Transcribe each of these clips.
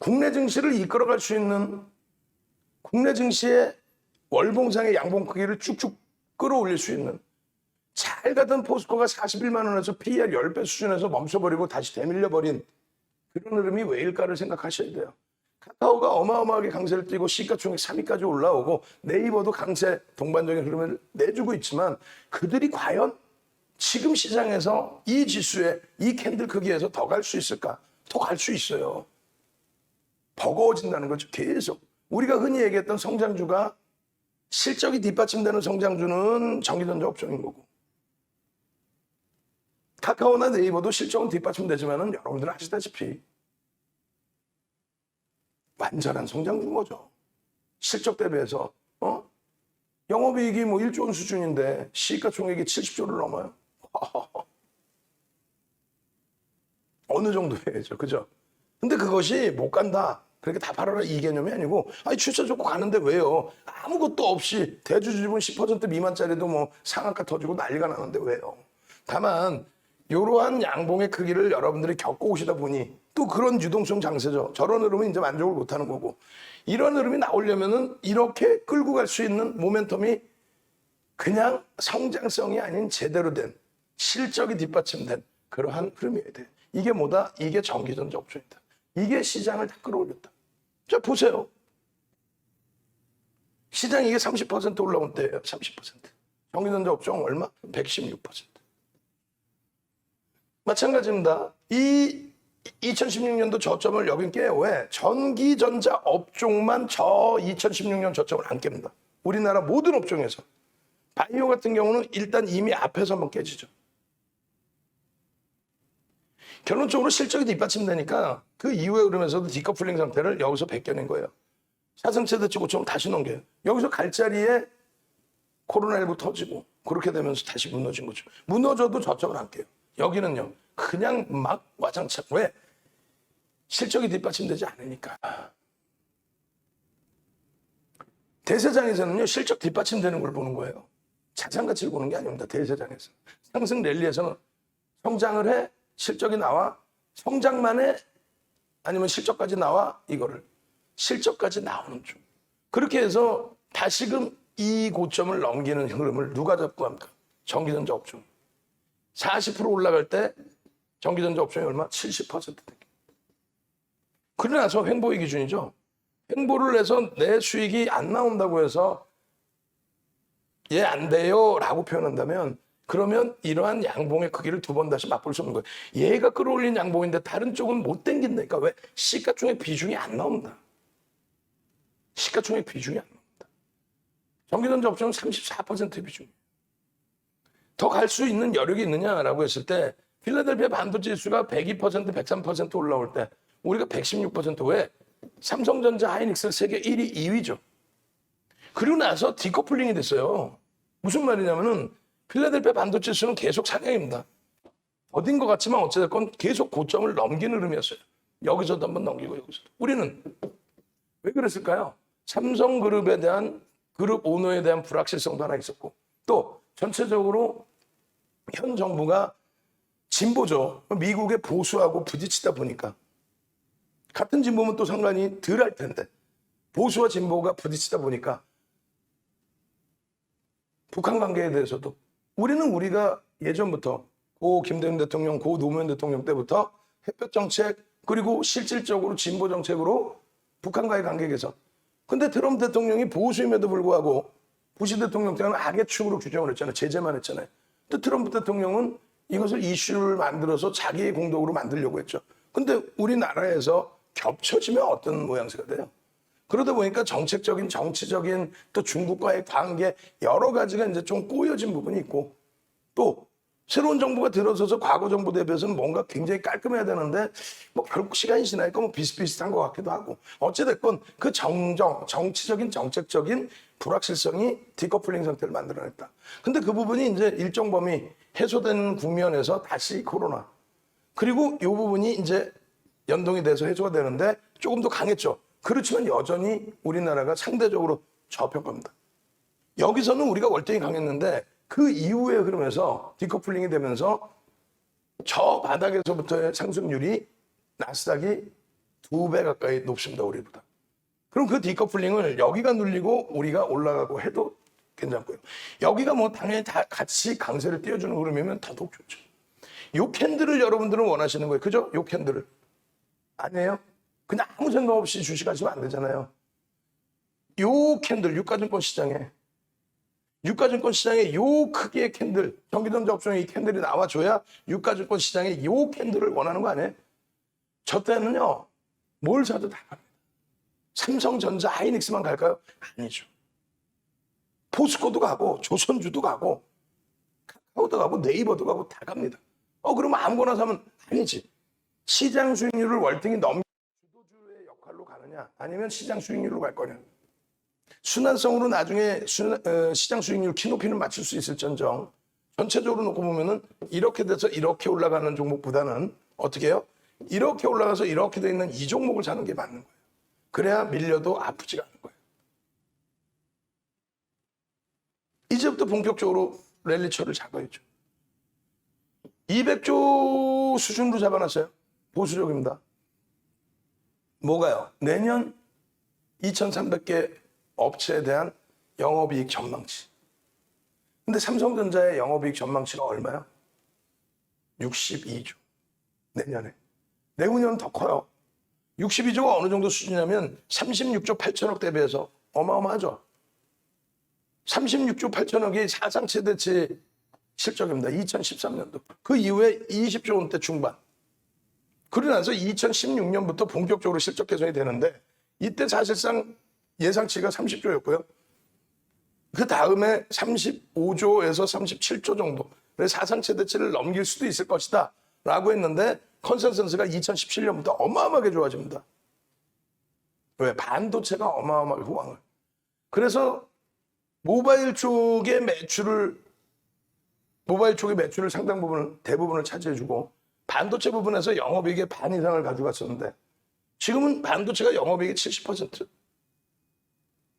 국내 증시를 이끌어갈 수 있는 국내 증시의 월봉상의 양봉 크기를 쭉쭉 끌어올릴 수 있는 잘 가던 포스코가 41만 원에서 PER 10배 수준에서 멈춰버리고 다시 되밀려버린 그런 흐름이 왜일까를 생각하셔야 돼요. 카카오가 어마어마하게 강세를 띠고 시가총액 3위까지 올라오고 네이버도 강세 동반적인 흐름을 내주고 있지만 그들이 과연 지금 시장에서 이 지수에 이 캔들 크기에서 더 갈 수 있을까? 더 갈 수 있어요. 버거워진다는 거죠. 계속. 우리가 흔히 얘기했던 성장주가 실적이 뒷받침되는 성장주는 전기전자 업종인 거고 카카오나 네이버도 실적은 뒷받침되지만은 여러분들은 아시다시피 완전한 성장주인 거죠. 실적 대비해서 영업이익이 뭐 1조 원 수준인데 시가총액이 70조를 넘어요. 어느 정도 해야죠. 그죠? 근데 그것이 못 간다. 그렇게 다 팔아라 이 개념이 아니고 아니 출처 좋고 가는데 왜요? 아무것도 없이 대주주분 10% 미만짜리도 뭐 상한가 터지고 난리가 나는데 왜요? 다만 이러한 양봉의 크기를 여러분들이 겪고 오시다 보니 또 그런 유동성 장세죠. 저런 흐름은 이제 만족을 못하는 거고 이런 흐름이 나오려면은 이렇게 끌고 갈 수 있는 모멘텀이 그냥 성장성이 아닌 제대로 된 실적이 뒷받침된 그러한 흐름이어야 돼. 이게 뭐다? 이게 전기전자 업종이다. 이게 시장을 다 끌어올렸다. 자 보세요. 시장 이게 30% 올라온 때예요. 30%. 전기전자 업종 얼마? 116%. 마찬가지입니다. 이 2016년도 저점을 여긴 깨요. 왜? 전기전자 업종만 저 2016년 저점을 안 깹니다. 우리나라 모든 업종에서. 바이오 같은 경우는 일단 이미 앞에서 한번 깨지죠. 결론적으로 실적이 뒷받침되니까 그 이후에 그러면서도 디커플링 상태를 여기서 벗겨낸 거예요. 사상체대치 고점 다시 넘겨요. 여기서 갈 자리에 코로나19 터지고 그렇게 되면서 다시 무너진 거죠. 무너져도 저점을 안 깨요. 여기는요. 그냥 막 와장창. 왜? 실적이 뒷받침되지 않으니까. 대세장에서는요. 실적 뒷받침되는 걸 보는 거예요. 자산가치를 보는 게 아닙니다. 대세장에서. 상승 랠리에서는 성장을 해. 실적이 나와. 성장만 해. 아니면 실적까지 나와. 이거를. 실적까지 나오는 중. 그렇게 해서 다시금 이 고점을 넘기는 흐름을 누가 잡고 합니까? 전기전자 업종. 40% 올라갈 때 전기전자 업종이 얼마? 70% 됩니다. 그러고 나서 횡보의 기준이죠. 횡보를 해서 내 수익이 안 나온다고 해서 얘 안 돼요 라고 표현한다면 그러면 이러한 양봉의 크기를 두 번 다시 맛볼 수 없는 거예요. 얘가 끌어올린 양봉인데 다른 쪽은 못 당긴다니까. 왜? 시가총액 비중이 안 나온다. 시가총액 비중이 안 나온다. 전기전자 업종은 34%의 비중이에요. 더 갈 수 있는 여력이 있느냐라고 했을 때 필라델피아 반도체 지수가 102%, 103% 올라올 때 우리가 116% 왜? 삼성전자, 하이닉스 세계 1위, 2위죠. 그리고 나서 디커플링이 됐어요. 무슨 말이냐면은 필라델피아 반도체 지수는 계속 상향입니다. 어딘 것 같지만 어찌됐건 계속 고점을 넘기는 흐름이었어요. 여기서도 한번 넘기고 여기서도. 우리는 왜 그랬을까요? 삼성그룹에 대한 그룹 오너에 대한 불확실성도 하나 있었고 또 전체적으로 현 정부가 진보죠. 미국의 보수하고 부딪히다 보니까 같은 진보면 또 상관이 덜 할 텐데 보수와 진보가 부딪히다 보니까 북한 관계에 대해서도 우리가 예전부터 고 김대중 대통령, 고 노무현 대통령 때부터 햇볕 정책 그리고 실질적으로 진보 정책으로 북한과의 관계 개선. 근데 트럼프 대통령이 보수임에도 불구하고 부시 대통령 때는 악의 축으로 규정을 했잖아요. 제재만 했잖아요. 또 트럼프 대통령은 이것을 이슈를 만들어서 자기의 공덕으로 만들려고 했죠. 근데 우리나라에서 겹쳐지면 어떤 모양새가 돼요? 그러다 보니까 정책적인, 정치적인 또 중국과의 관계 여러 가지가 이제 좀 꼬여진 부분이 있고 또 새로운 정부가 들어서서 과거 정부 대비해서는 뭔가 굉장히 깔끔해야 되는데 뭐 결국 시간이 지나니까 뭐 비슷비슷한 것 같기도 하고 어찌됐건 그 정치적인 정책적인 불확실성이 디커플링 상태를 만들어냈다. 근데 그 부분이 이제 일정 범위 해소된 국면에서 다시 코로나 그리고 이 부분이 이제 연동이 돼서 해소가 되는데 조금 더 강했죠. 그렇지만 여전히 우리나라가 상대적으로 저평가입니다. 여기서는 우리가 월등히 강했는데 그 이후에 흐름에서 디커플링이 되면서 저 바닥에서부터의 상승률이 나스닥이 2배 가까이 높습니다, 우리보다. 그럼 그 디커플링을 여기가 눌리고 우리가 올라가고 해도 괜찮고요. 여기가 뭐 당연히 다 같이 강세를 띄워주는 흐름이면 더더욱 좋죠. 요 캔들을 여러분들은 원하시는 거예요. 그죠? 요 캔들을. 아니에요? 그냥 아무 생각 없이 주식하시면 안 되잖아요. 요 캔들, 유가증권 시장에 요 크기의 캔들, 전기전자 업종에 이 캔들이 나와줘야 유가증권 시장에 요 캔들을 원하는 거 아니에요? 저 때는요, 뭘 사도 다 갑니다. 삼성전자, 하이닉스만 갈까요? 아니죠. 포스코도 가고, 조선주도 가고, 카카오도 가고, 네이버도 가고 다 갑니다. 그러면 아무거나 사면 아니지. 시장 수익률을 월등히 넘기는 주도주의 역할로 가느냐, 아니면 시장 수익률로 갈 거냐. 순환성으로 나중에 시장 수익률 키높이는 맞출 수 있을지언정 전체적으로 놓고 보면은 이렇게 돼서 이렇게 올라가는 종목보다는 어떻게 해요? 이렇게 올라가서 이렇게 돼 있는 이 종목을 사는 게 맞는 거예요. 그래야 밀려도 아프지가 않은 거예요. 이제부터 본격적으로 랠리초를 잡아야죠. 200조 수준으로 잡아놨어요. 보수적입니다. 뭐가요? 내년 2,300개 업체에 대한 영업이익 전망치. 근데 삼성전자의 영업이익 전망치가 얼마야? 62조. 내년에. 내후년은 더 커요. 62조가 어느 정도 수준이냐면 36조 8천억 대비해서 어마어마하죠. 36조 8천억이 사상 최대치 실적입니다. 2013년도. 그 이후에 20조 원대 중반. 그러고 나서 2016년부터 본격적으로 실적 개선이 되는데 이때 사실상 예상치가 30조였고요. 그 다음에 35조에서 37조 정도. 그래서 사상 최대치를 넘길 수도 있을 것이다 라고 했는데 컨센서스가 2017년부터 어마어마하게 좋아집니다. 왜? 반도체가 어마어마하게 호황을. 그래서 모바일 쪽의 매출을 상당 부분을, 대부분을 차지해주고 반도체 부분에서 영업이익의 반 이상을 가져갔었는데 지금은 반도체가 영업이익의 70%.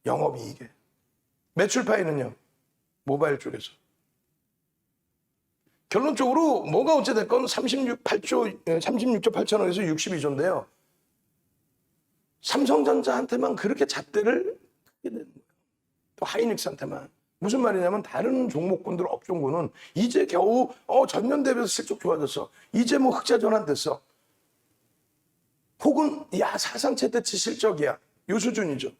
영업이익에. 매출 파이는요. 모바일 쪽에서. 결론적으로 뭐가 어찌됐건 36조 8천억에서 62조인데요. 삼성전자한테만 그렇게 잣대를 하게 되는 거예요. 또 하이닉스한테만. 무슨 말이냐면 다른 종목군들, 업종군은 이제 겨우 전년 대비해서 실적 좋아졌어. 이제 뭐 흑자 전환됐어. 혹은 야 사상 최대치 실적이야. 요 수준이죠.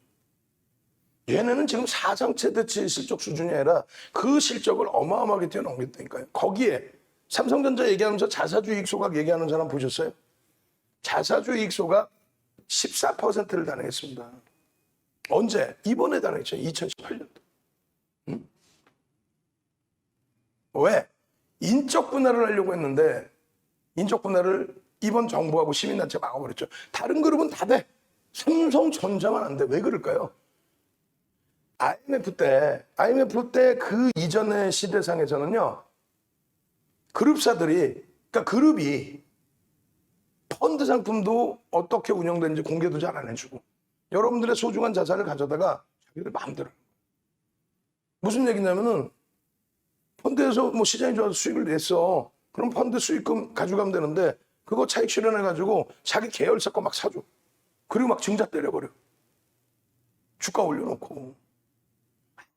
얘네는 지금 사상 최대치 실적 수준이 아니라 그 실적을 어마어마하게 뛰어넘겼다니까요. 거기에 삼성전자 얘기하면서 자사주 이익소각 얘기하는 사람 보셨어요? 자사주 이익소각 14%를 단행했습니다. 언제? 이번에 단행했죠. 2018년도. 응? 왜? 인적 분할을 하려고 했는데 인적 분할을 이번 정부하고 시민단체가 막아버렸죠. 다른 그룹은 다 돼. 삼성전자만 안 돼. 왜 그럴까요? IMF 때 그 이전의 시대상에서는요, 그러니까 그룹이 펀드 상품도 어떻게 운영되는지 공개도 잘 안 해주고, 여러분들의 소중한 자산을 가져다가 자기들 마음대로. 무슨 얘기냐면은, 펀드에서 뭐 시장이 좋아서 수익을 냈어. 그럼 펀드 수익금 가져가면 되는데, 그거 차익 실현해가지고 자기 계열사 거 막 사줘. 그리고 막 증자 때려버려. 주가 올려놓고.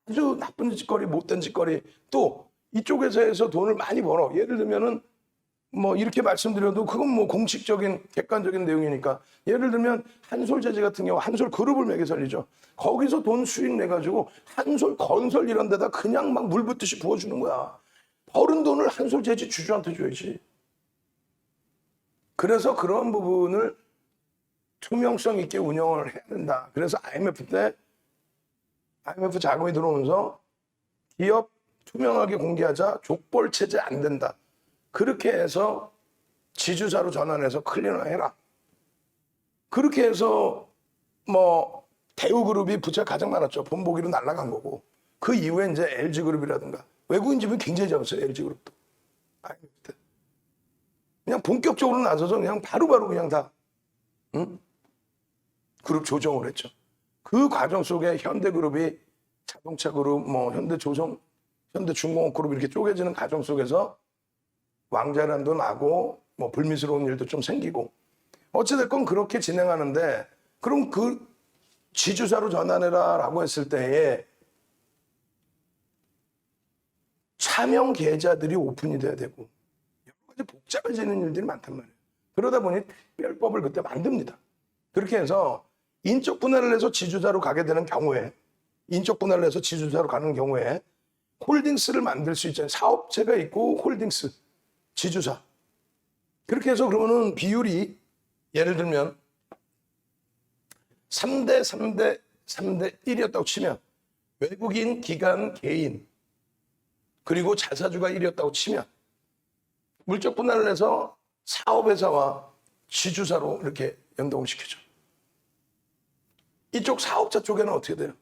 아주 나쁜 짓거리, 못된 짓거리. 또 이쪽에서 해서 돈을 많이 벌어. 예를 들면은 뭐 이렇게 말씀드려도 그건 뭐 공식적인 객관적인 내용이니까, 예를 들면 한솔재재 같은 경우 한솔 그룹을 매개 살리죠. 거기서 돈 수익 내가지고 한솔 건설 이런 데다 그냥 막 물 붓듯이 부어주는 거야. 벌은 돈을 한솔재재 주주한테 줘야지. 그래서 그런 부분을 투명성 있게 운영을 해야 된다. 그래서 IMF 자금이 들어오면서 기업 투명하게 공개하자, 족벌 체제 안 된다. 그렇게 해서 지주사로 전환해서 클리너해라. 그렇게 해서 뭐 대우그룹이 부채가 가장 많았죠. 본보기로 날아간 거고. 그 이후에 이제 LG그룹이라든가 외국인 지분이 굉장히 작았어요. LG그룹도. IMF 때. 그냥 본격적으로 나서서 그냥 바로바로 그냥 다 그룹 조정을 했죠. 그 과정 속에 현대그룹이 자동차그룹, 뭐 현대중공업그룹 이렇게 쪼개지는 과정 속에서 왕자란도 나고 뭐 불미스러운 일도 좀 생기고 어찌됐건 그렇게 진행하는데 그럼 그 지주사로 전환해라 라고 했을 때에 차명 계좌들이 오픈이 돼야 되고 여러 가지 복잡해지는 일들이 많단 말이에요. 그러다 보니 특별법을 그때 만듭니다. 그렇게 해서 인적 분할을 해서 지주사로 가게 되는 경우에 인적 분할을 해서 지주사로 가는 경우에 홀딩스를 만들 수 있잖아요. 사업체가 있고 홀딩스, 지주사. 그렇게 해서 그러면은 비율이 예를 들면 3대 3대 3대 1이었다고 치면 외국인, 기관, 개인 그리고 자사주가 1이었다고 치면 물적 분할을 해서 사업회사와 지주사로 이렇게 연동을 시키죠. 이쪽 사업자 쪽에는 어떻게 돼요?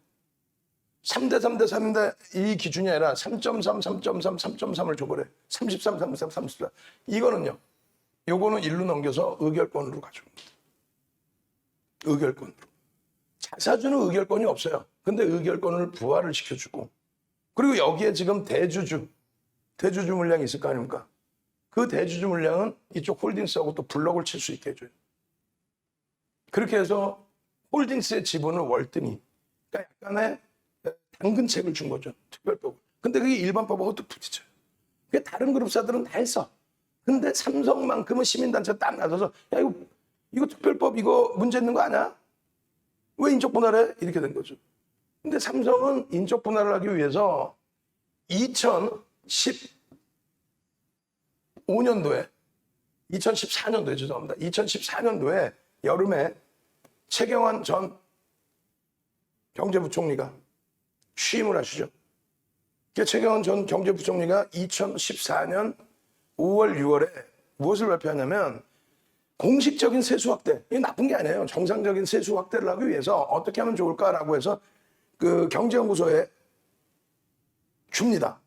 3대 3대 3대 이 기준이 아니라 3.3, 3.3, 3.3을 줘버려요. 33, 33, 34. 이거는요. 요거는 일로 넘겨서 의결권으로 가져옵니다. 의결권으로. 자사주는 의결권이 없어요. 근데 의결권을 부활을 시켜주고 그리고 여기에 지금 대주주 물량이 있을 거 아닙니까? 그 대주주 물량은 이쪽 홀딩스하고 또 블럭을 칠 수 있게 해줘요. 그렇게 해서 홀딩스의 지분을 월등히 그러니까 약간의 당근책을 준 거죠. 특별법을. 근데 그게 일반법하고 또 부딪혀요. 그게 다른 그룹사들은 다 했어. 근데 삼성만큼은 시민단체가 딱 나서서 야 이거 특별법 이거 문제 있는 거 아니야? 왜 인적 분할해? 이렇게 된 거죠. 근데 삼성은 인적 분할을 하기 위해서 2014년도에 죄송합니다. 2014년도에 여름에 최경환 전 경제부총리가 취임을 하시죠. 최경환 전 경제부총리가 2014년 5월, 6월에 무엇을 발표하냐면 공식적인 세수 확대, 이게 나쁜 게 아니에요. 정상적인 세수 확대를 하기 위해서 어떻게 하면 좋을까라고 해서 그 경제연구소에 줍니다.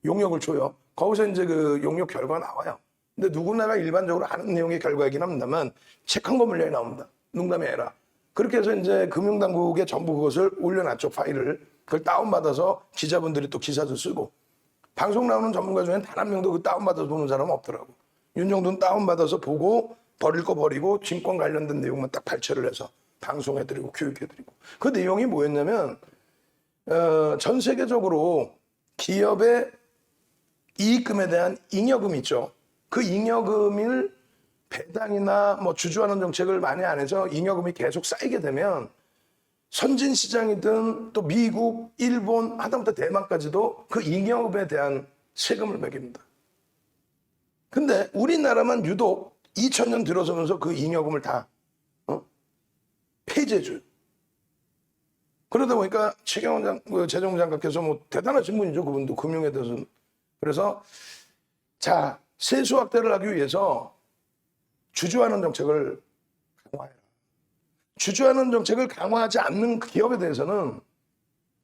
용역을 줘요. 거기서 이제 그 용역 결과가 나와요. 근데 누구나가 일반적으로 아는 내용의 결과이긴 합니다만 책 한 권 분량이 나옵니다. 농담이 아니라. 그렇게 해서 이제 금융당국에 전부 그것을 올려놨죠. 파일을. 그걸 다운받아서 기자분들이 또 기사도 쓰고 방송 나오는 전문가 중엔 단 한 명도 그 다운받아서 보는 사람은 없더라고. 윤정도는 다운받아서 보고 버릴 거 버리고 증권 관련된 내용만 딱 발췌를 해서 방송해드리고 교육해드리고 그 내용이 뭐였냐면 전 세계적으로 기업의 이익금에 대한 잉여금 있죠. 그 잉여금을 배당이나 뭐 주주환원 정책을 많이 안 해서 잉여금이 계속 쌓이게 되면 선진 시장이든 또 미국, 일본, 하다못해 대만까지도 그 잉여금에 대한 세금을 매깁니다. 근데 우리나라만 유독 2000년 들어서면서 그 잉여금을 다 폐지해줘요. 그러다 보니까 최경환 재정장관께서 뭐 대단하신 분이죠. 그분도 금융에 대해서는. 그래서 자 세수 확대를 하기 위해서 주주환원 정책을 강화해라. 주주환원 정책을 강화하지 않는 기업에 대해서는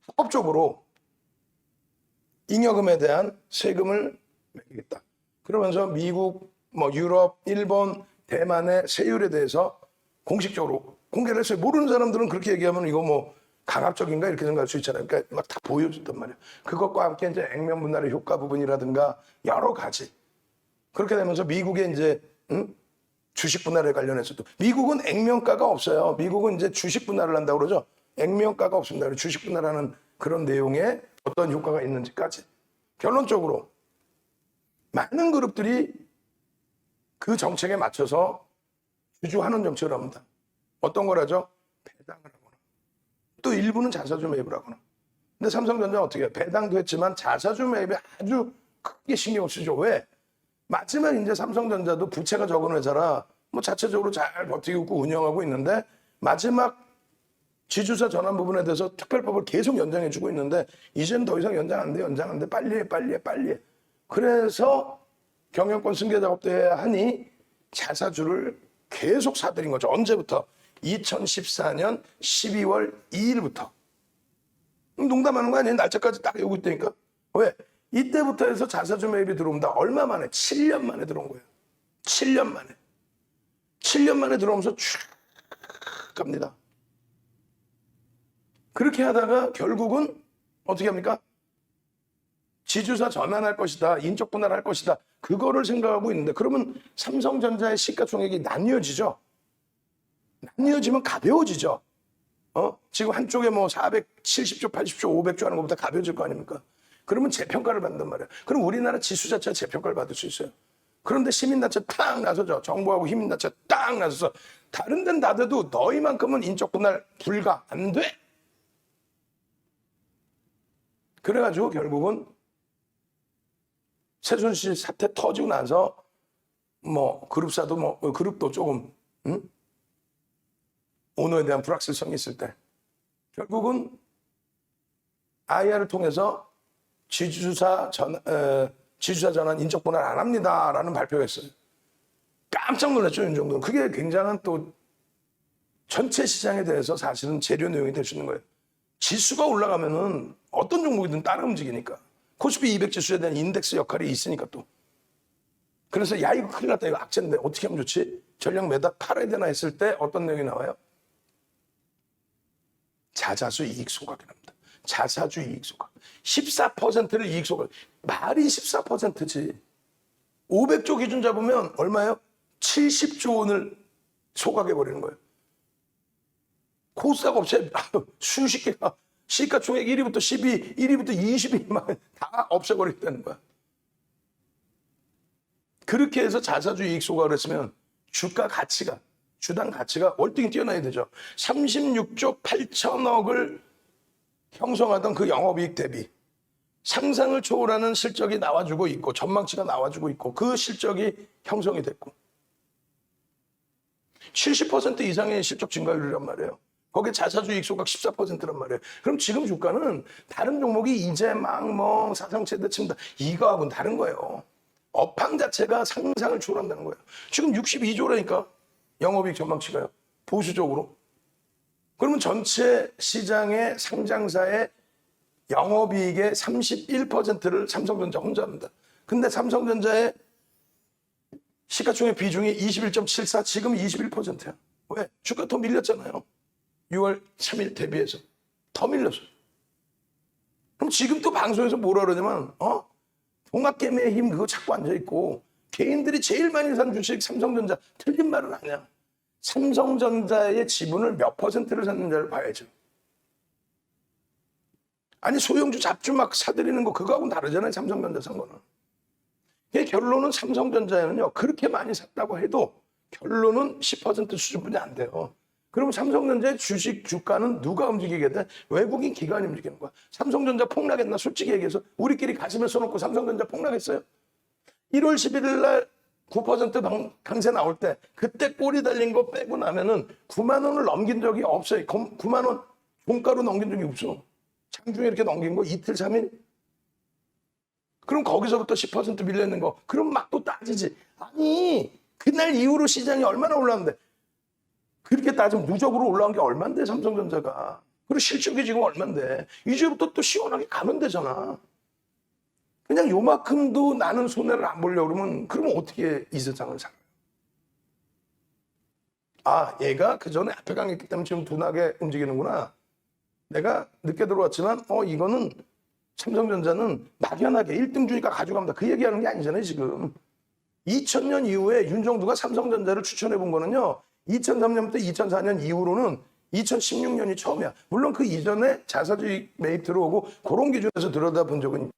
합법적으로 잉여금에 대한 세금을 매기겠다. 그러면서 미국, 뭐 유럽, 일본, 대만의 세율에 대해서 공식적으로 공개를 했어요. 모르는 사람들은 그렇게 얘기하면 이거 뭐 강압적인가 이렇게 생각할 수 있잖아요. 그러니까 막 다 보여줬단 말이에요. 그것과 함께 이제 액면 분할의 효과 부분이라든가 여러 가지. 그렇게 되면서 미국의 이제 주식 분할에 관련해서도 미국은 액면가가 없어요. 미국은 이제 주식 분할을 한다고 그러죠. 액면가가 없습니다. 주식 분할하는 그런 내용에 어떤 효과가 있는지까지. 결론적으로 많은 그룹들이 그 정책에 맞춰서 주주환원 정책을 합니다. 어떤 거라죠? 배당을 하거나 또 일부는 자사주 매입을 하거나. 근데 삼성전자는 어떻게 해요? 배당도 했지만 자사주 매입에 아주 크게 신경을 쓰죠. 왜? 마지막 이제 삼성전자도 부채가 적은 회사라 뭐 자체적으로 잘 버티고 있고 운영하고 있는데 마지막 지주사 전환 부분에 대해서 특별법을 계속 연장해주고 있는데 이제는 더 이상 연장 안 돼. 빨리 해. 그래서 경영권 승계 작업도 해야 하니 자사주를 계속 사들인 거죠. 언제부터? 2014년 12월 2일부터. 농담하는 거 아니에요? 날짜까지 딱 여기 있다니까. 왜? 이때부터 해서 자사주 매입이 들어옵니다. 얼마 만에? 7년 만에 들어온 거예요. 7년 만에. 7년 만에 들어오면서 쭉 갑니다. 그렇게 하다가 결국은 어떻게 합니까? 지주사 전환할 것이다. 인적 분할할 것이다. 그거를 생각하고 있는데 그러면 삼성전자의 시가총액이 나뉘어지죠. 나뉘어지면 가벼워지죠. 지금 한쪽에 뭐 470조, 80조, 500조 하는 것보다 가벼워질 거 아닙니까? 그러면 재평가를 받는단 말이에요. 그럼 우리나라 지수 자체가 재평가를 받을 수 있어요. 그런데 시민단체 딱 나서죠. 정부하고 시민단체 딱 나서서 다른 데는 다 돼도 너희만큼은 인적 분할 불가, 안 돼. 그래가지고 결국은 최순실 사태 터지고 나서 뭐 그룹도 조금 오너에 대한 불확실성이 있을 때 결국은 IR을 통해서 지주사 전환 인적 분할 안 합니다라는 발표를 했어요. 깜짝 놀랐죠, 윤정도는. 그게 굉장한 또 전체 시장에 대해서 사실은 재료 내용이 될 수 있는 거예요. 지수가 올라가면은 어떤 종목이든 따라 움직이니까. 코스피 200 지수에 대한 인덱스 역할이 있으니까 또. 그래서 야 이거 큰일 났다, 이거 악재인데 어떻게 하면 좋지? 전략 매각 팔아야 되나 했을 때 어떤 내용이 나와요? 자사주 이익 소각이랍니다. 자사주 이익 소각. 14%를 이익 소각. 말이 14%지. 500조 기준 잡으면 얼마예요? 70조 원을 소각해버리는 거예요. 코스닥 업체 수십 개가 시가총액 1위부터 12, 1위부터 20위만 다 없애버리겠다는 거야. 그렇게 해서 자사주 이익 소각을 했으면 주당 가치가 월등히 뛰어나야 되죠. 36조 8천억을 형성하던 그 영업이익 대비 상상을 초월하는 실적이 나와주고 있고 전망치가 나와주고 있고 그 실적이 형성이 됐고 70% 이상의 실적 증가율이란 말이에요. 거기에 자사주 이익 소각 14%란 말이에요. 그럼 지금 주가는 다른 종목이 이제 막 뭐 사상체대 침다 이거하고는 다른 거예요. 업황 자체가 상상을 초월한다는 거예요. 지금 62조라니까 영업이익 전망치가요. 보수적으로. 그러면 전체 시장의 상장사의 영업이익의 31%를 삼성전자 혼자 합니다. 근데 삼성전자의 시가총액 비중이 21.74, 지금 21%야. 왜? 주가 더 밀렸잖아요. 6월 3일 대비해서. 더 밀렸어. 그럼 지금 또 방송에서 뭐라 그러냐면, 동학개미의 힘 그거 자꾸 앉아있고, 개인들이 제일 많이 산 주식 삼성전자. 틀린 말은 아니야. 삼성전자의 지분을 몇 %를 샀는지를 봐야죠. 아니 소형주 잡주 막 사들이는 거 그거하고는 다르잖아요. 삼성전자 산 거는. 결론은 삼성전자에는요. 그렇게 많이 샀다고 해도 결론은 10% 수준뿐이 안 돼요. 그럼 삼성전자의 주식 주가는 누가 움직이게 돼? 외국인 기관이 움직이는 거야. 삼성전자 폭락했나? 솔직히 얘기해서 우리끼리 가슴에 써놓고 삼성전자 폭락했어요? 1월 11일 날 9% 강세 나올 때 그때 꼬리 달린 거 빼고 나면은 9만 원을 넘긴 적이 없어요. 9만 원 종가로 넘긴 적이 없어. 장중에 이렇게 넘긴 거 이틀 3일? 그럼 거기서부터 10% 밀려있는 거 그럼 막 또 따지지. 아니 그날 이후로 시장이 얼마나 올랐는데 그렇게 따지면 누적으로 올라온 게 얼만데 삼성전자가. 그리고 실적이 지금 얼만데 이제부터 또 시원하게 가면 되잖아. 그냥 요만큼도 나는 손해를 안 보려고 그러면 그러면 어떻게 이 세상을 살아요? 아 얘가 그전에 앞에 강했기 때문에 지금 둔하게 움직이는구나. 내가 늦게 들어왔지만 이거는 삼성전자는 막연하게 1등 주니까 가져갑니다. 그 얘기하는 게 아니잖아요 지금. 2000년 이후에 윤정두가 삼성전자를 추천해 본 거는요. 2003년부터 2004년 이후로는 2016년이 처음이야. 물론 그 이전에 자사주익 매입 들어오고 그런 기준에서 들여다본 적은 있죠.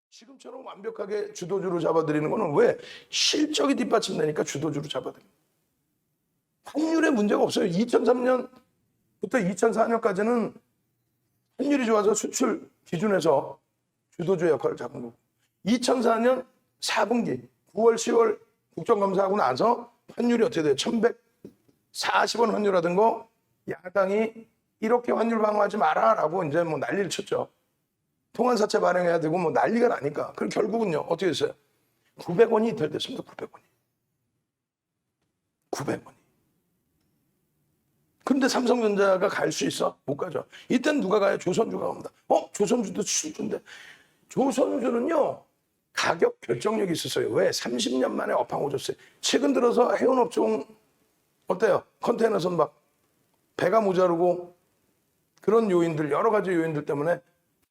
지금처럼 완벽하게 주도주로 잡아드리는 거는 왜? 실적이 뒷받침되니까 주도주로 잡아드립니다. 환율에 문제가 없어요. 2003년부터 2004년까지는 환율이 좋아서 수출 기준에서 주도주 역할을 잡은 거고 2004년 4분기 9월 10월 국정감사하고 나서 환율이 어떻게 돼요? 1140원 환율하던 거 야당이 이렇게 환율 방어하지 마라 라고 이제 뭐 난리를 쳤죠. 통환사채 발행해야 되고 뭐 난리가 나니까. 그럼 결국은요 어떻게 됐어요? 900원이 이탈됐습니다. 900원이. 근데 삼성전자가 갈 수 있어? 못 가죠. 이때는 누가 가요? 조선주가 갑니다. 조선주도 수준인데. 조선주는요 가격 결정력이 있었어요. 왜? 30년 만에 업황 오졌어요. 최근 들어서 해운업종 어때요? 컨테이너선 막 배가 모자르고 그런 요인들 여러 가지 요인들 때문에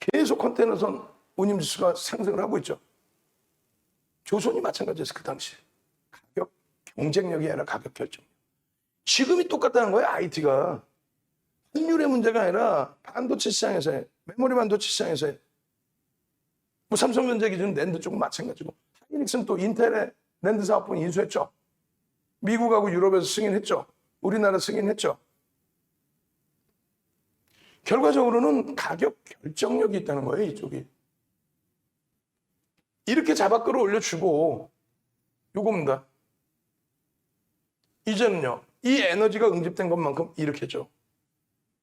계속 컨테이너선 운임지수가 상승을 하고 있죠. 조선이 마찬가지였어요. 그 당시. 가격 경쟁력이 아니라 가격 결정. 지금이 똑같다는 거예요. IT가. 환율의 문제가 아니라 반도체 시장에서의, 메모리 반도체 시장에서의, 뭐 삼성전자 기준 낸드 쪽은 마찬가지고, 하이닉스는 또 인텔의 낸드 사업분 인수했죠. 미국하고 유럽에서 승인했죠. 우리나라 승인했죠. 결과적으로는 가격 결정력이 있다는 거예요, 이쪽이. 이렇게 잡아 끌어올려주고, 요겁니다. 이제는요, 이 에너지가 응집된 것만큼 이렇게죠.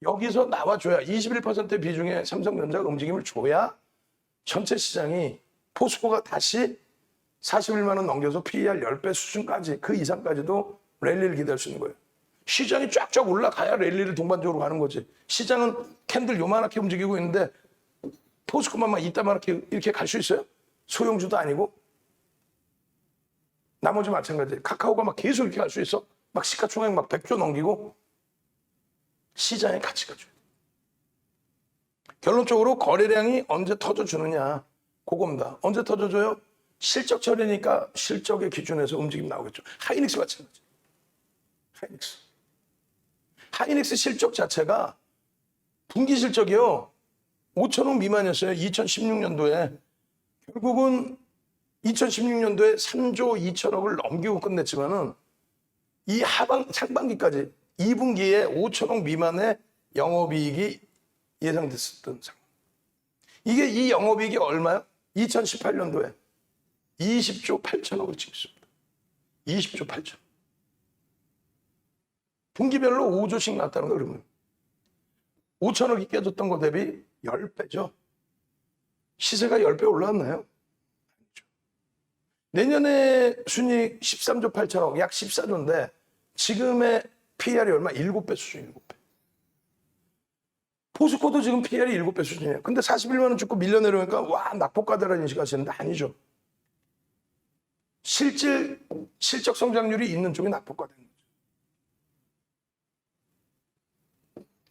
여기서 나와줘야 21% 비중의 삼성전자가 움직임을 줘야 전체 시장이 포스코가 다시 41만 원 넘겨서 PER 10배 수준까지, 그 이상까지도 랠리를 기대할 수 있는 거예요. 시장이 쫙쫙 올라가야 랠리를 동반적으로 가는 거지. 시장은 캔들 요만하게 움직이고 있는데 포스코만 막 이따만하게 이렇게 갈 수 있어요? 소형주도 아니고. 나머지 마찬가지. 카카오가 막 계속 이렇게 갈 수 있어? 막 시가총액 막 100조 넘기고. 시장의 가치가 줘요. 결론적으로 거래량이 언제 터져주느냐, 그겁니다. 언제 터져줘요? 실적 처리니까 실적의 기준에서 움직임 나오겠죠. 하이닉스 마찬가지. 하이닉스 실적 자체가 분기 실적이요 5천억 미만이었어요. 2016년도에. 결국은 2016년도에 3조 2천억을 넘기고 끝냈지만은 이 상반기까지 2분기에 5천억 미만의 영업이익이 예상됐었던 상황. 이게 이 영업이익이 얼마요? 2018년도에 20조 8천억을 찍었습니다. 20조 8천. 분기별로 5조씩 났다는 거 그러면 5천억이 깨졌던 거 대비 10배죠. 시세가 10배 올라왔나요? 내년에 순이익 13조 8천억, 약 14조인데 지금의 PER이 얼마? 7배 수준, 7배. 포스코도 지금 PER이 7배 수준이에요. 근데 41만 원 찍고 밀려 내려오니까 와, 낙폭과대라는 인식하시는데 아니죠. 실적 성장률이 있는 쪽이 낙폭과대인 거죠.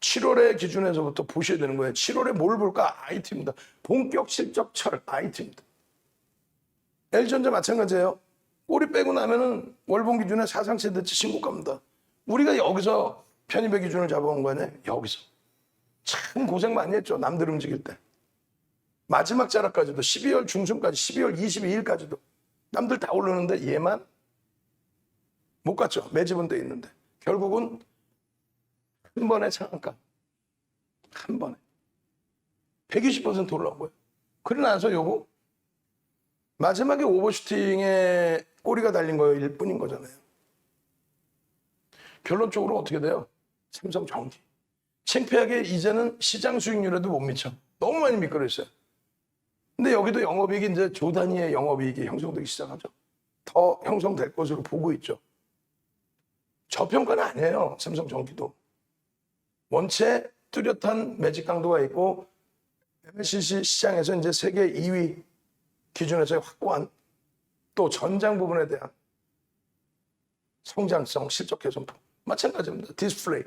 7월의 기준에서부터 보셔야 되는 거예요. 7월에 뭘 볼까? IT입니다. 본격 실적철 IT입니다. LG전자 마찬가지예요. 꼬리 빼고 나면은 월봉 기준에 사상 최대치 신고가입니다. 우리가 여기서 편입의 기준을 잡아온 거 아니에요? 여기서. 참 고생 많이 했죠. 남들 움직일 때. 마지막 자락까지도 12월 중순까지 12월 22일까지도 남들 다 오르는데 얘만 못 갔죠. 매집은 돼 있는데. 결국은 한 번에 상한가. 한 번에. 120% 올라온 거예요. 그러고 나서 요거 마지막에 오버슈팅에 꼬리가 달린 거일 뿐인 거잖아요. 결론적으로 어떻게 돼요? 삼성전기. 창피하게 이제는 시장 수익률에도 못 미쳐. 너무 많이 미끌어 있어요. 근데 여기도 영업이익이 이제 조 단위의 영업이익이 형성되기 시작하죠. 더 형성될 것으로 보고 있죠. 저평가는 아니에요. 삼성전기도. 원체 뚜렷한 매직 강도가 있고 MLCC 시장에서 이제 세계 2위 기준에서 확고한 또 전장 부분에 대한 성장성, 실적 개선폭. 마찬가지입니다. 디스플레이.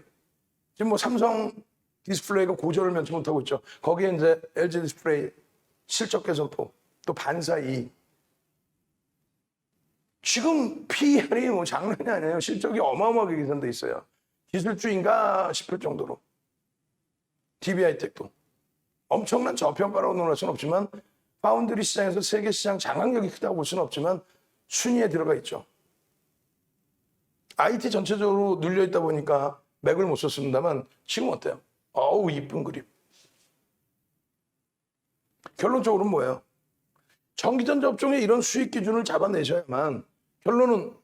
지금 뭐 삼성 디스플레이가 고전을 면치 못하고 있죠. 거기에 이제 LG 디스플레이 실적 개선폭, 또 반사 이익. 지금 PER이 뭐 장난이 아니에요. 실적이 어마어마하게 개선돼 있어요. 기술주인가 싶을 정도로. DB하이텍도. 엄청난 저평가라고 논할 수는 없지만 파운드리 시장에서 세계 시장 장악력이 크다고 볼 수는 없지만 순위에 들어가 있죠. IT 전체적으로 눌려있다 보니까 맥을 못 썼습니다만 지금 어때요? 어우, 이쁜 그림. 결론적으로는 뭐예요? 전기전자 업종의 이런 수익 기준을 잡아내셔야만 결론은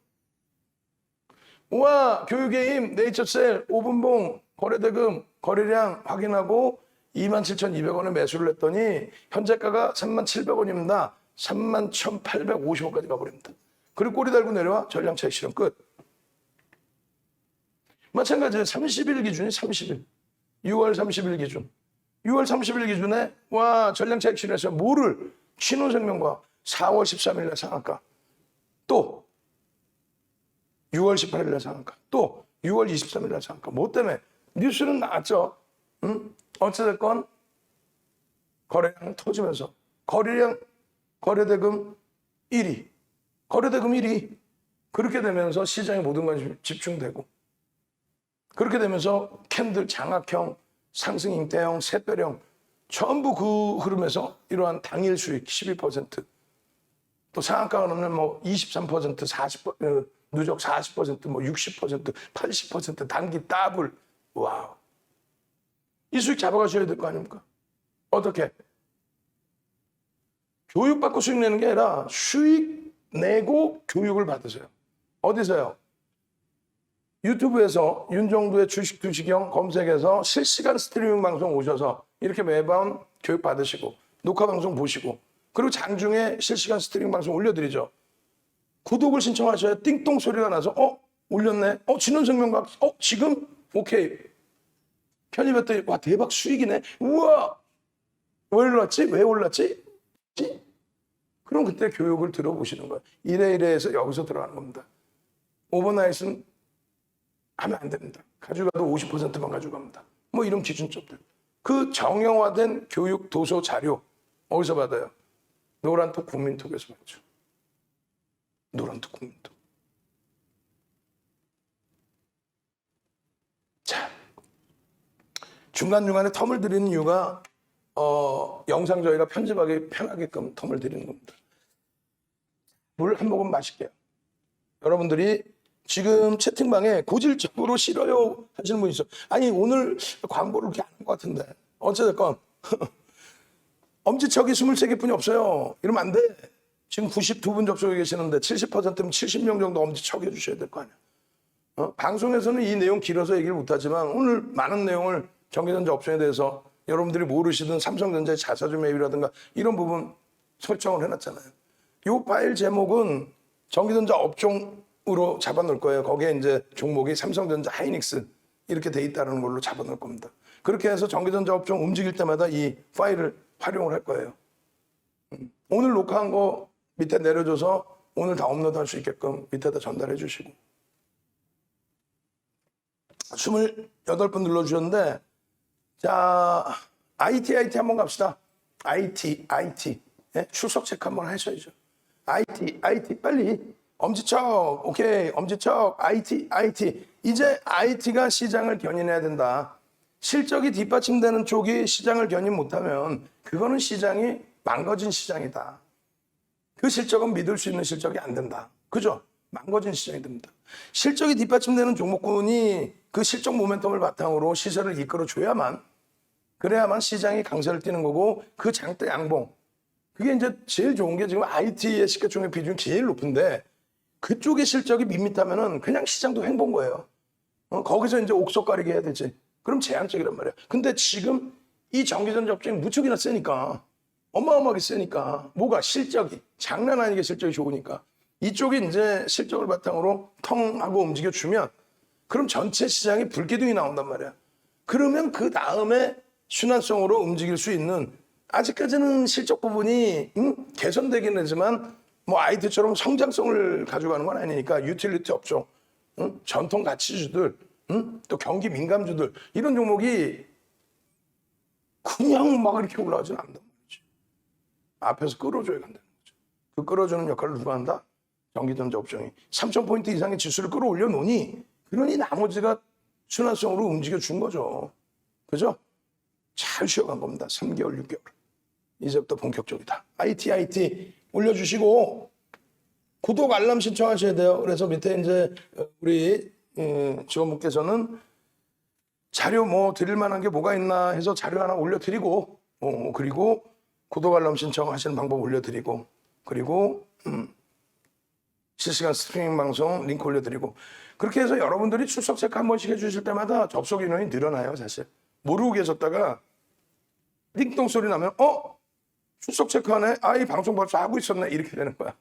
우와, 교육의 힘, 네이처셀, 5분봉, 거래대금, 거래량 확인하고 27,200원에 매수를 했더니 현재가가 37,700원입니다. 31,850원까지 가버립니다. 그리고 꼬리 달고 내려와 전량차익 실현 끝. 마찬가지예요. 30일 기준이 30일. 6월 30일 기준. 6월 30일 기준에 와, 전량차익 실현해서 뭐를? 신혼생명과 4월 13일날 상한가. 또 6월 18일날 상한가. 또 6월 23일날 상한가. 뭐 때문에? 뉴스는 나왔죠. 응? 어찌됐건 거래량 터지면서 거래량, 거래대금 1위. 거래대금 1위. 그렇게 되면서 시장의 모든 관심이 집중되고 그렇게 되면서 캔들 장학형, 상승 잉태형, 샛별형 전부 그 흐름에서 이러한 당일 수익 12%, 또 상한가가 넘는 뭐 23%, 40%, 누적 40%, 뭐 60%, 80% 단기 더블. 와우. 이 수익 잡아가셔야 될 거 아닙니까? 어떻게? 교육받고 수익 내는 게 아니라 수익 내고 교육을 받으세요. 어디서요? 유튜브에서 윤정두의 주식 두식형 검색해서 실시간 스트리밍 방송 오셔서 이렇게 매번 교육 받으시고 녹화 방송 보시고 그리고 장중에 실시간 스트리밍 방송 올려드리죠. 구독을 신청하셔야 띵동 소리가 나서 올렸네. 진원생명과학 지금 오케이. 편입했더니 와 대박 수익이네. 우와 왜 올랐지? 왜 올랐지? 그럼 그때 교육을 들어보시는 거예요. 이래 해서 여기서 들어가는 겁니다. 오버나잇은 하면 안 됩니다. 가져가도 50%만 가져갑니다. 뭐 이런 기준점들. 그 정형화된 교육 도서 자료 어디서 받아요? 노란톡 국민톡에서 받죠. 노란톡 국민톡. 자, 중간중간에 텀을 드리는 이유가 영상 저희가 편집하기 편하게끔 텀을 드리는 겁니다. 물 한 모금 마실게요. 여러분들이 지금 채팅방에 고질적으로 싫어요 하시는 분이 있어. 아니 오늘 광고를 그렇게 안 한 것 같은데 어찌됐건 엄지척이 23개뿐이 없어요. 이러면 안 돼. 지금 92분 접속해 계시는데 70%면 70명 정도 엄지척 해주셔야 될 거 아니야. 방송에서는 이 내용 길어서 얘기를 못하지만 오늘 많은 내용을 전기전자 업종에 대해서 여러분들이 모르시던 삼성전자의 자사주 매입이라든가 이런 부분 설정을 해놨잖아요. 이 파일 제목은 전기전자 업종으로 잡아놓을 거예요. 거기에 이제 종목이 삼성전자, 하이닉스 이렇게 돼 있다는 걸로 잡아놓을 겁니다. 그렇게 해서 전기전자 업종 움직일 때마다 이 파일을 활용을 할 거예요. 오늘 녹화한 거 밑에 내려줘서 오늘 다 업로드할 수 있게끔 밑에다 전달해 주시고 28분 눌러주셨는데 자 IT 한번 갑시다. IT 예? 출석 체크 한번 하셔야죠. IT 빨리 엄지척 오케이 엄지척 IT 이제 IT가 시장을 견인해야 된다. 실적이 뒷받침되는 쪽이 시장을 견인 못하면 그거는 시장이 망가진 시장이다. 그 실적은 믿을 수 있는 실적이 안 된다. 그죠? 망가진 시장이 됩니다. 실적이 뒷받침되는 종목군이 그 실적 모멘텀을 바탕으로 시세를 이끌어줘야만 그래야만 시장이 강세를 띠는 거고 그 장대 양봉 그게 이제 제일 좋은 게 지금 IT의 시가총액 비중이 제일 높은데 그쪽의 실적이 밋밋하면은 그냥 시장도 횡보인 거예요. 거기서 이제 옥석 가리게 해야 되지. 그럼 제한적이란 말이야. 근데 지금 이 전기전자 업종이 무척이나 세니까 어마어마하게 세니까 뭐가 실적이 장난 아니게 실적이 좋으니까 이쪽이 이제 실적을 바탕으로 텅 하고 움직여주면 그럼 전체 시장이 불기둥이 나온단 말이야. 그러면 그 다음에 순환성으로 움직일 수 있는 아직까지는 실적 부분이 개선되긴 하지만 뭐 IT처럼 성장성을 가져가는 건 아니니까 유틸리티 업종, 전통 가치주들, 또 경기 민감주들 이런 종목이 그냥 막 이렇게 올라가지는 않는단 말이지. 앞에서 끌어줘야 한다는 거죠. 그 끌어주는 역할을 누가 한다? 전기전자 업종이 3,000포인트 이상의 지수를 끌어올려 놓으니 그러니 나머지가 순환성으로 움직여 준 거죠. 그죠? 잘 쉬어간 겁니다. 3개월, 6개월. 이제부터 본격적이다. IT 올려주시고 구독 알람 신청하셔야 돼요. 그래서 밑에 이제 우리 직원분께서는 자료 뭐 드릴 만한 게 뭐가 있나 해서 자료 하나 올려드리고 그리고 구독 알람 신청하시는 방법 올려드리고 그리고 실시간 스트리밍 방송 링크 올려드리고 그렇게 해서 여러분들이 출석 체크 한 번씩 해주실 때마다 접속 인원이 늘어나요. 사실 모르고 계셨다가 띵동 소리 나면 출석 체크하네. 이 방송 벌써 하고 있었네. 이렇게 되는 거야.